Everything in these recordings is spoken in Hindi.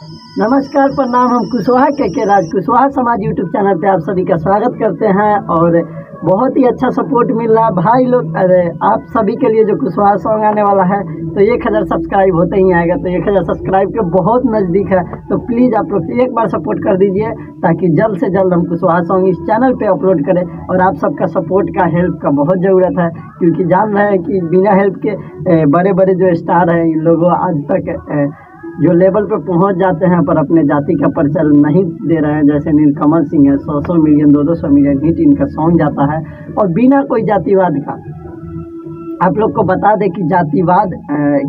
नमस्कार, प्रणाम। हम कुशवाहा के राज कुशवाहा समाज यूट्यूब चैनल पे आप सभी का स्वागत करते हैं और बहुत ही अच्छा सपोर्ट मिल रहा है भाई लोग। अरे आप सभी के लिए जो कुशवाहा सॉन्ग आने वाला है तो 1000 सब्सक्राइब होते ही आएगा, तो 1000 सब्सक्राइब के बहुत नज़दीक है। तो प्लीज़ आप लोग एक बार सपोर्ट कर दीजिए ताकि जल्द से जल्द हम कुशवाहा सॉन्ग इस चैनल पे अपलोड करें। और आप सबका सपोर्ट का, हेल्प का बहुत ज़रूरत है, क्योंकि जान रहे हैं कि बिना हेल्प के बड़े बड़े जो स्टार हैं इन लोगों आज तक जो लेवल पे पहुंच जाते हैं पर अपने जाति का परिचय नहीं दे रहे हैं। जैसे नीलकमल सिंह है, 100 मिलियन 200 मिलियन हिट इनका सॉन्ग जाता है और बिना कोई जातिवाद का। आप लोग को बता दें कि जातिवाद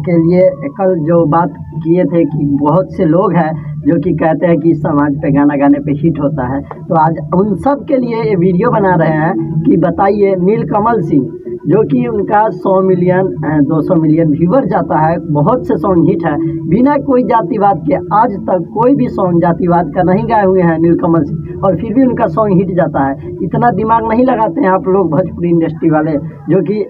के लिए कल जो बात किए थे कि बहुत से लोग हैं जो कि कहते हैं कि समाज पे गाना गाने पे हिट होता है, तो आज उन सब के लिए ये वीडियो बना रहे हैं कि बताइए नीलकमल सिंह जो कि उनका 100 मिलियन 200 मिलियन व्यूवर जाता है, बहुत से सॉन्ग हिट है बिना कोई जातिवाद के। आज तक कोई भी सॉन्ग जातिवाद का नहीं गाए हुए हैं नीलकमल सिंह, और फिर भी उनका सॉन्ग हिट जाता है। इतना दिमाग नहीं लगाते हैं आप लोग भोजपुरी इंडस्ट्री वाले जो कि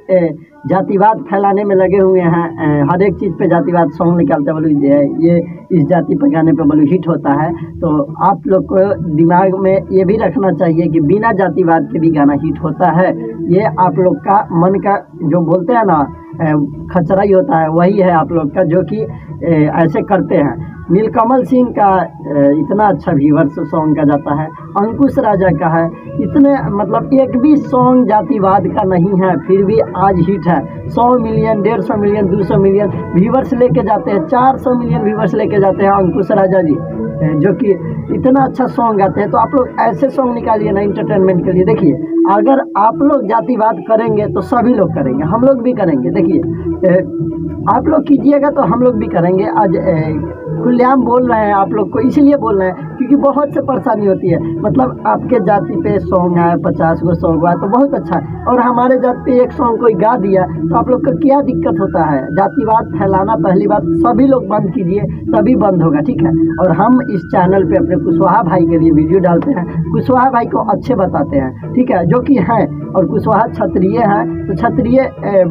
जातिवाद फैलाने में लगे हुए हैं। हर एक चीज़ पे जातिवाद सॉन्ग निकालते बोलो ये इस जाति पर गाने पे बोलो हिट होता है। तो आप लोग को दिमाग में ये भी रखना चाहिए कि बिना जातिवाद के भी गाना हिट होता है। ये आप लोग का मन का जो बोलते हैं ना खचरा ही होता है, वही है आप लोग का जो कि ऐसे करते हैं। नीलकमल सिंह का इतना अच्छा व्यूअर्स सॉन्ग का जाता है, अंकुश राजा का है, इतने मतलब एक भी सॉन्ग जातिवाद का नहीं है फिर भी आज हिट है। 100 मिलियन 150 मिलियन 200 मिलियन व्यूअर्स लेके जाते हैं, 400 मिलियन व्यूअर्स लेके जाते हैं अंकुश राजा जी जो कि इतना अच्छा सॉन्ग गाते हैं। तो आप लोग ऐसे सॉन्ग निकालिए ना एंटरटेनमेंट के लिए। देखिए, अगर आप लोग जातिवाद करेंगे तो सभी लोग करेंगे, हम लोग भी करेंगे। देखिए, आप लोग कीजिएगा तो हम लोग भी करेंगे। आज खुलेआम बोल रहे हैं आप लोग को, इसलिए बोल रहे हैं क्योंकि बहुत से परेशानी होती है। मतलब आपके जाति पे सॉन्ग आए, 50 गो सॉन्ग आए तो बहुत अच्छा है, और हमारे जाति पे एक सॉन्ग कोई गा दिया तो आप लोग का क्या दिक्कत होता है? जातिवाद फैलाना पहली बात सभी लोग बंद कीजिए, तभी बंद होगा, ठीक है। और हम इस चैनल पे अपने कुशवाहा भाई के लिए वीडियो डालते हैं, कुशवाहा भाई को अच्छे बताते हैं, ठीक है, जो कि हैं। और कुशवाहा क्षत्रिय है तो क्षत्रिय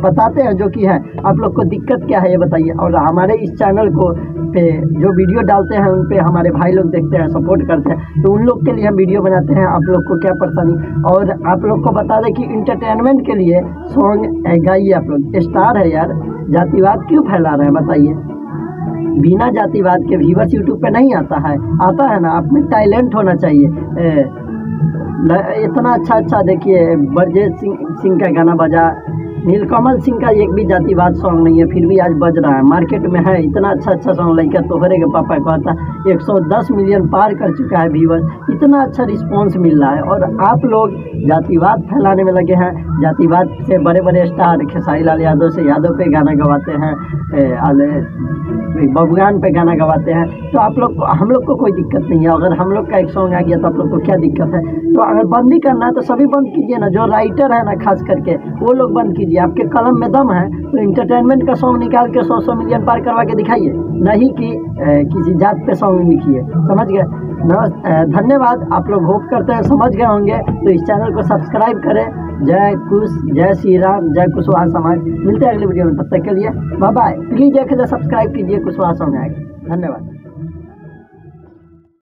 बताते हैं जो कि है। आप लोग को दिक्कत क्या है ये बताइए। और हमारे इस चैनल को पे जो वीडियो डालते हैं उन पे हमारे भाई लोग देखते हैं, सपोर्ट करते हैं, तो उन लोग के लिए हम वीडियो बनाते हैं। आप लोग को क्या परेशानी? और आप लोग को बता दें कि इंटरटेनमेंट के लिए सॉन्ग गाइए। आप लोग स्टार है यार, जातिवाद क्यों फैला रहे हैं बताइए? बिना जातिवाद के व्यूअर्स यूट्यूब पे नहीं आता है ना। आप में टैलेंट होना चाहिए। इतना अच्छा देखिए, बरजेत सिंह का गाना बजा, नीलकमल सिंह का एक भी जातिवाद सॉन्ग नहीं है फिर भी आज बज रहा है, मार्केट में है। इतना अच्छा सॉन्ग लड़का तोहरे के पापा कहता 110 मिलियन पार कर चुका है व्यूअर्स, इतना अच्छा रिस्पांस मिल रहा है। और आप लोग जातिवाद फैलाने में लगे हैं। जातिवाद से बड़े बड़े स्टार खेसारी लाल यादव से यादव पे गाना गवाते हैं, बबुआन पे गाना गवाते हैं। तो आप लोग हम लोग को कोई दिक्कत नहीं है। अगर हम लोग का एक सॉन्ग आ गया तो आप लोग को क्या दिक्कत है? तो अगर बंद ही करना है तो सभी बंद कीजिए ना। जो राइटर है ना खास करके वो लोग बंद कीजिए। आपके कलम में दम है तो इंटरटेनमेंट का सॉन्ग निकाल के 100 मिलियन पार करवा के दिखाइए, नहीं कि किसी जात पे सॉन्ग लिखिए। समझ गए? धन्यवाद। आप लोग होप करते हैं समझ गए होंगे, तो इस चैनल को सब्सक्राइब करें। जय कुश, जय श्री राम, जय कुशवाहा समाज। मिलते हैं अगली वीडियो में, तब तक के लिए बाय बाय। प्लीज़ 1000 सब्सक्राइब कीजिए, कुशवाहा सॉन्ग आएगा। धन्यवाद।